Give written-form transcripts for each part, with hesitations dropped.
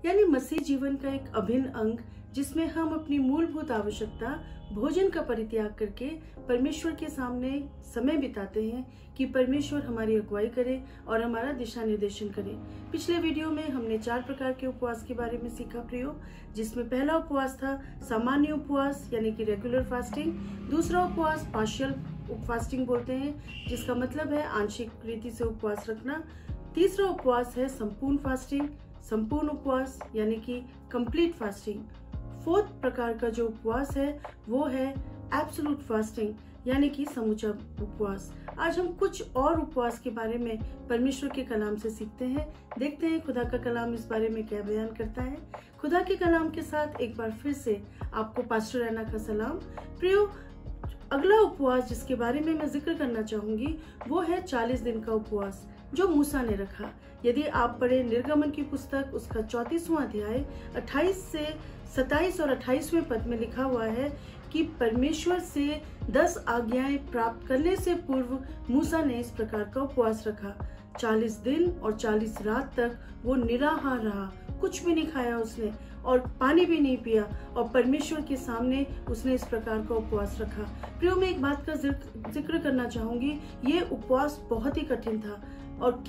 यानी मसीह जीवन का एक अभिन्न अंग, जिसमें हम अपनी मूलभूत आवश्यकता भोजन का परित्याग करके परमेश्वर के सामने समय बिताते हैं कि परमेश्वर हमारी अगुवाई करे और हमारा दिशा निर्देशन करे। पिछले वीडियो में हमने 4 प्रकार के उपवास के बारे में सीखा प्रियो, जिसमें पहला उपवास था सामान्य उपवास यानी कि रेगुलर फास्टिंग। दूसरा उपवास पार्शियल फास्टिंग बोलते हैं, जिसका मतलब है आंशिक रीति से उपवास रखना। तीसरा उपवास है संपूर्ण फास्टिंग, संपूर्ण उपवास यानी कि कंप्लीट फास्टिंग। फोर्थ प्रकार का जो उपवास है वो है एब्सोल्यूट फास्टिंग यानी कि समूचा उपवास। आज हम कुछ और उपवास के बारे में परमेश्वर के कलाम से सीखते हैं। देखते हैं खुदा का कलाम इस बारे में क्या बयान करता है। खुदा के कलाम के साथ एक बार फिर से आपको पास्टर रैना का सलाम। प्रियो, अगला उपवास जिसके बारे में मैं जिक्र करना चाहूंगी वो है 40 दिन का उपवास जो मूसा ने रखा। यदि आप पढ़े निर्गमन की पुस्तक, उसका 34वां अध्याय 28 से 27 और 28वें पद में लिखा हुआ है कि परमेश्वर से 10 आज्ञाएं प्राप्त करने से पूर्व मूसा ने इस प्रकार का उपवास रखा। 40 दिन और 40 रात तक वो निराहार रहा, कुछ भी नहीं खाया उसने और पानी भी नहीं पिया, और परमेश्वर के सामने उसने इस प्रकार का उपवास रखा। प्रियो, मैं एक बात का जिक्र करना चाहूंगी, ये उपवास बहुत ही कठिन था और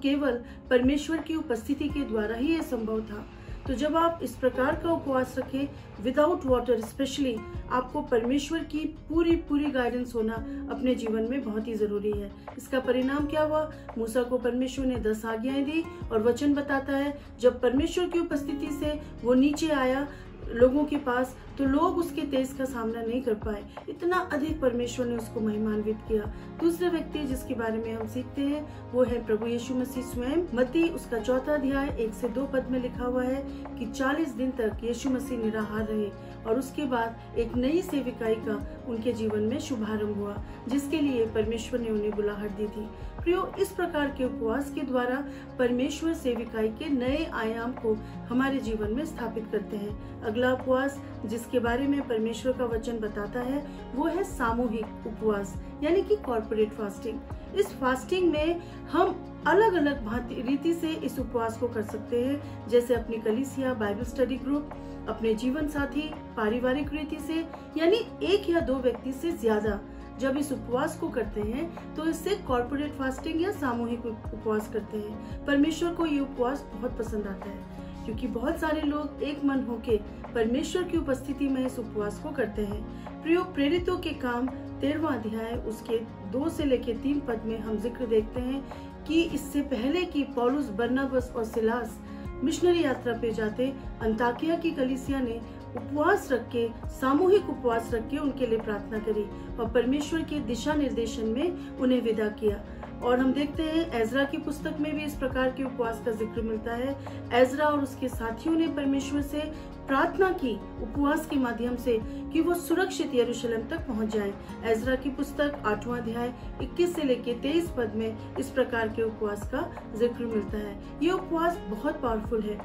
केवल परमेश्वर की उपस्थिति के द्वारा ही ये संभव था। तो जब आप इस प्रकार का उपवास रखें विदाउट वाटर स्पेशली, आपको परमेश्वर की पूरी गाइडेंस होना अपने जीवन में बहुत ही जरूरी है। इसका परिणाम क्या हुआ? मूसा को परमेश्वर ने 10 आज्ञाएं दी और वचन बताता है जब परमेश्वर की उपस्थिति से वो नीचे आया लोगों के पास, तो लोग उसके तेज का सामना नहीं कर पाए। इतना अधिक परमेश्वर ने उसको महिमान्वित किया। दूसरे व्यक्ति जिसके बारे में हम सीखते हैं वो है प्रभु यीशु मसीह स्वयं। मत्ती उसका 4 अध्याय 1 से 2 पद में लिखा हुआ है कि 40 दिन तक यीशु मसीह निराहार रहे और उसके बाद एक नई सेविकाई का उनके जीवन में शुभारंभ हुआ, जिसके लिए परमेश्वर ने उन्हें बुलाहट दी थी। प्रियो, इस प्रकार के उपवास के द्वारा परमेश्वर सेविकाई के नए आयाम को हमारे जीवन में स्थापित करते हैं। अगला उपवास जिसके बारे में परमेश्वर का वचन बताता है वो है सामूहिक उपवास यानी कि कॉर्पोरेट फास्टिंग। इस फास्टिंग में हम अलग अलग रीति से इस उपवास को कर सकते हैं, जैसे अपनी कलीसिया, बाइबल स्टडी ग्रुप, अपने जीवन साथी, पारिवारिक रीति से, यानी 1 या 2 व्यक्ति से ज्यादा जब इस उपवास को करते हैं तो इससे कॉर्पोरेट फास्टिंग या सामूहिक उपवास करते हैं। परमेश्वर को ये उपवास बहुत पसंद आता है क्योंकि बहुत सारे लोग एक मन होके परमेश्वर की उपस्थिति में इस उपवास को करते हैं। प्रियो, प्रेरितों के काम 13वां अध्याय उसके 2 से लेकर 3 पद में हम जिक्र देखते हैं कि इससे पहले कि पौलुस, बरनबास और सिलास मिशनरी यात्रा पे जाते, अंताकिया की कलीसिया ने उपवास रख के, सामूहिक उपवास रख के उनके लिए प्रार्थना करी और परमेश्वर के दिशा निर्देशन में उन्हें विदा किया। और हम देखते हैं एजरा की पुस्तक में भी इस प्रकार के उपवास का जिक्र मिलता है। एजरा और उसके साथियों ने परमेश्वर से प्रार्थना की उपवास के माध्यम से कि वो सुरक्षित यरूशलेम तक पहुंच जाएं। एजरा की पुस्तक 8वां अध्याय 21 से लेकर 23 पद में इस प्रकार के उपवास का जिक्र मिलता है। ये उपवास बहुत पावरफुल है।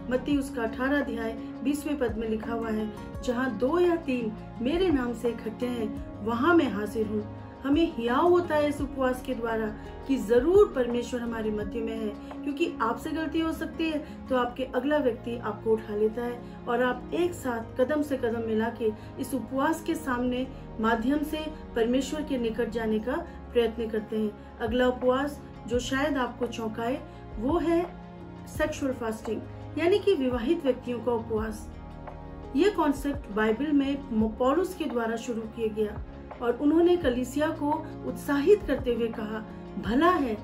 मत्ती उसका 18 अध्याय 20वें पद में लिखा हुआ है, जहाँ 2 या 3 मेरे नाम से इकट्ठे हैं वहां मैं हाजिर हूँ। हमें हियाव होता है इस उपवास के द्वारा कि जरूर परमेश्वर हमारे मध्य में है, क्योंकि आपसे गलती हो सकती है तो आपके अगला व्यक्ति आपको उठा लेता है और आप एक साथ कदम से कदम मिला के इस उपवास के सामने माध्यम से परमेश्वर के निकट जाने का प्रयत्न करते हैं। अगला उपवास जो शायद आपको चौंकाए वो है सेक्सुअल फास्टिंग यानी कि विवाहित व्यक्तियों का उपवास। ये कॉन्सेप्ट बाइबल में पौलुस के द्वारा शुरू किया गया और उन्होंने कलीसिया को उत्साहित करते हुए कहा, भला है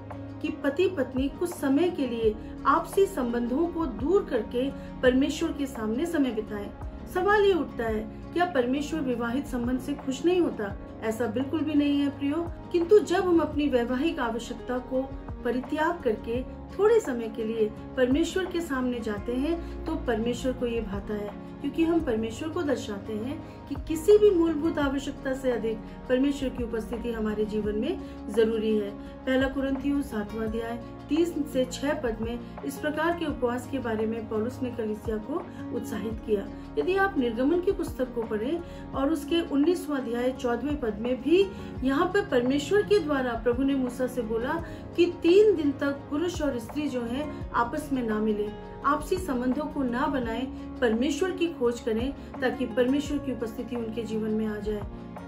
कि पति पत्नी कुछ समय के लिए आपसी संबंधों को दूर करके परमेश्वर के सामने समय बिताएं। सवाल ये उठता है, क्या परमेश्वर विवाहित संबंध से खुश नहीं होता? ऐसा बिल्कुल भी नहीं है प्रियो, किंतु जब हम अपनी वैवाहिक आवश्यकता को परित्याग करके थोड़े समय के लिए परमेश्वर के सामने जाते हैं तो परमेश्वर को ये भाता है, क्योंकि हम परमेश्वर को दर्शाते हैं कि किसी भी मूलभूत आवश्यकता से अधिक परमेश्वर की उपस्थिति हमारे जीवन में जरूरी है। पहला कुरिन्थियों 7वां अध्याय 3 से 6 पद में इस प्रकार के उपवास के बारे में पौलुस ने कलीसिया को उत्साहित किया। यदि आप निर्गमन की पुस्तक को पढ़ें और उसके 19वां अध्याय 14वें पद में भी यहाँ पर परमेश्वर के द्वारा प्रभु ने मूसा से बोला कि 3 दिन तक पुरुष और स्त्री जो है आपस में ना मिले, आपसी संबंधों को ना बनाए, परमेश्वर की खोज करें ताकि परमेश्वर की उपस्थिति उनके जीवन में आ जाए।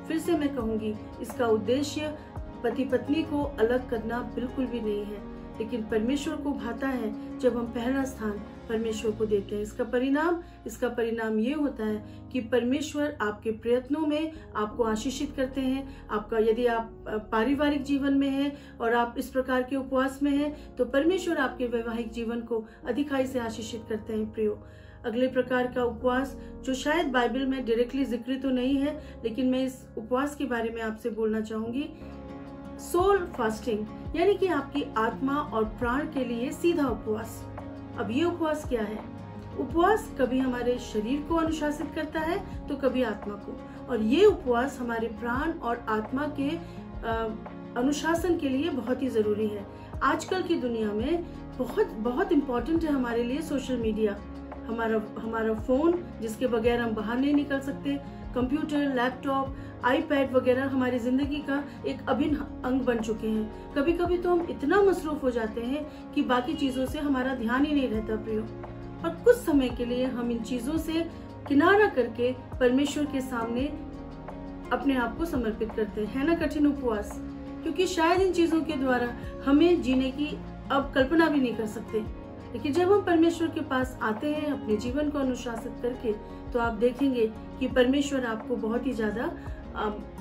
फिर से मैं कहूंगी, इसका उद्देश्य पति पत्नी को अलग करना बिल्कुल भी नहीं है, लेकिन परमेश्वर को भाता है जब हम पहला स्थान परमेश्वर को देते हैं। इसका परिणाम ये होता है कि परमेश्वर आपके प्रयत्नों में आपको आशीषित करते हैं। आपका यदि आप पारिवारिक जीवन में हैं और आप इस प्रकार के उपवास में हैं, तो परमेश्वर आपके वैवाहिक जीवन को अधिकाई से आशीषित करते हैं। प्रियो, अगले प्रकार का उपवास जो शायद बाइबल में डायरेक्टली जिक्र तो नहीं है, लेकिन मैं इस उपवास के बारे में आपसे बोलना चाहूंगी। सोल फास्टिंग, यानी कि आपकी आत्मा और प्राण के लिए सीधा उपवास। अब ये उपवास क्या है? उपवास कभी हमारे शरीर को अनुशासित करता है तो कभी आत्मा को, और ये उपवास हमारे प्राण और आत्मा के अनुशासन के लिए बहुत ही जरूरी है। आजकल की दुनिया में बहुत इम्पोर्टेंट है हमारे लिए सोशल मीडिया, हमारा फोन जिसके बगैर हम बाहर नहीं निकल सकते, कंप्यूटर, लैपटॉप, आईपैड वगैरह हमारी जिंदगी का एक अभिन्न अंग बन चुके हैं। कभी कभी तो हम इतना मसरूफ हो जाते हैं कि बाकी चीजों से हमारा ध्यान ही नहीं रहता प्रियो, और कुछ समय के लिए हम इन चीजों से किनारा करके परमेश्वर के सामने अपने आप को समर्पित करते हैं। है ना कठिन उपवास? क्योंकि शायद इन चीजों के द्वारा हमें जीने की अब कल्पना भी नहीं कर सकते, लेकिन जब हम परमेश्वर के पास आते हैं अपने जीवन को अनुशासित करके, तो आप देखेंगे कि परमेश्वर आपको बहुत ही ज्यादा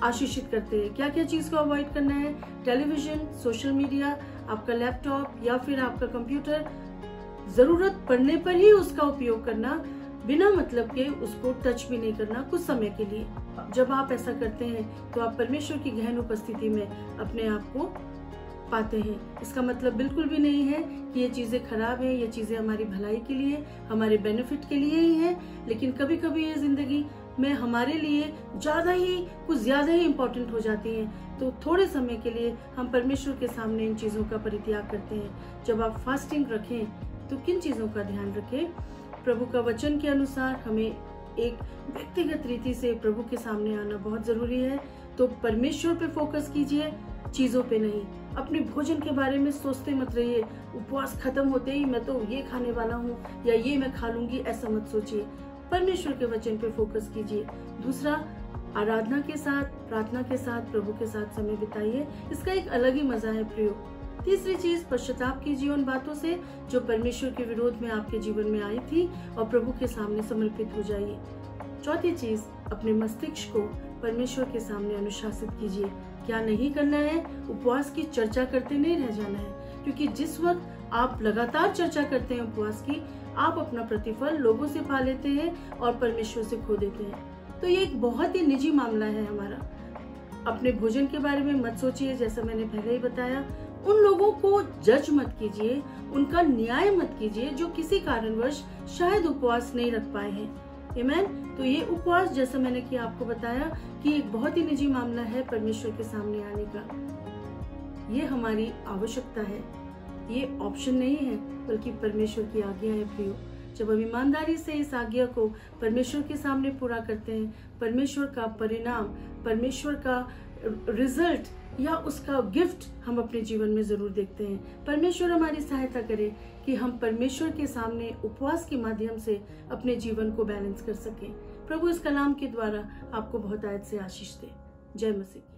आशीषित करते हैं। क्या क्या चीज को अवॉइड करना है? टेलीविजन, सोशल मीडिया, आपका लैपटॉप या फिर आपका कंप्यूटर, जरूरत पड़ने पर ही उसका उपयोग करना, बिना मतलब के उसको टच भी नहीं करना कुछ समय के लिए। जब आप ऐसा करते हैं तो आप परमेश्वर की गहन उपस्थिति में अपने आप को पाते हैं। इसका मतलब बिल्कुल भी नहीं है कि ये चीजें खराब है, ये चीजें हमारी भलाई के लिए, हमारे बेनिफिट के लिए ही है, लेकिन कभी कभी ये जिंदगी में हमारे लिए कुछ ज्यादा ही इम्पोर्टेंट हो जाती हैं। तो थोड़े समय के लिए हम परमेश्वर के सामने इन चीजों का परित्याग करते हैं। जब आप फास्टिंग रखें तो किन चीजों का ध्यान रखें? प्रभु का वचन के अनुसार हमें एक व्यक्तिगत रीति से प्रभु के सामने आना बहुत जरूरी है। तो परमेश्वर पे फोकस कीजिए, चीजों पे नहीं। अपने भोजन के बारे में सोचते मत रहिए, उपवास खत्म होते ही मैं तो ये खाने वाला हूँ या ये मैं खा लूंगी, ऐसा मत सोचिए। परमेश्वर के वचन पे फोकस कीजिए। दूसरा, आराधना के साथ, प्रार्थना के साथ, प्रभु के साथ समय बिताइए। इसका एक अलग ही मजा है प्रियो। तीसरी चीज, पश्चाताप कीजिए उन बातों से जो परमेश्वर के विरोध में आपके जीवन में आई थी और प्रभु के सामने समर्पित हो जाइए। चौथी चीज, अपने मस्तिष्क को परमेश्वर के सामने अनुशासित कीजिए। क्या नहीं करना है? उपवास की चर्चा करते नहीं रह जाना है, क्योंकि जिस वक्त आप लगातार चर्चा करते हैं उपवास की, आप अपना प्रतिफल लोगों से पा लेते हैं और परमेश्वर से खो देते हैं। तो ये एक बहुत ही निजी मामला है हमारा। अपने भोजन के बारे में मत सोचिए, जैसा मैंने पहले ही बताया। उन लोगों को जज मत कीजिए, उनका न्याय मत कीजिए जो किसी कारणवश शायद उपवास नहीं रख पाए हैं। आमीन। तो ये उपवास, जैसा मैंने कि आपको बताया कि एक बहुत ही निजी मामला है परमेश्वर के सामने आने का। ये हमारी आवश्यकता है, ये ऑप्शन नहीं है, बल्कि परमेश्वर की आज्ञा है प्रियो। जब हम ईमानदारी से इस आज्ञा को परमेश्वर के सामने पूरा करते हैं, परमेश्वर का परिणाम, परमेश्वर का रिजल्ट या उसका गिफ्ट हम अपने जीवन में जरूर देखते हैं। परमेश्वर हमारी सहायता करे कि हम परमेश्वर के सामने उपवास के माध्यम से अपने जीवन को बैलेंस कर सकें। प्रभु इस कलाम के द्वारा आपको बहुत आयत से आशीष दे। जय मसीह।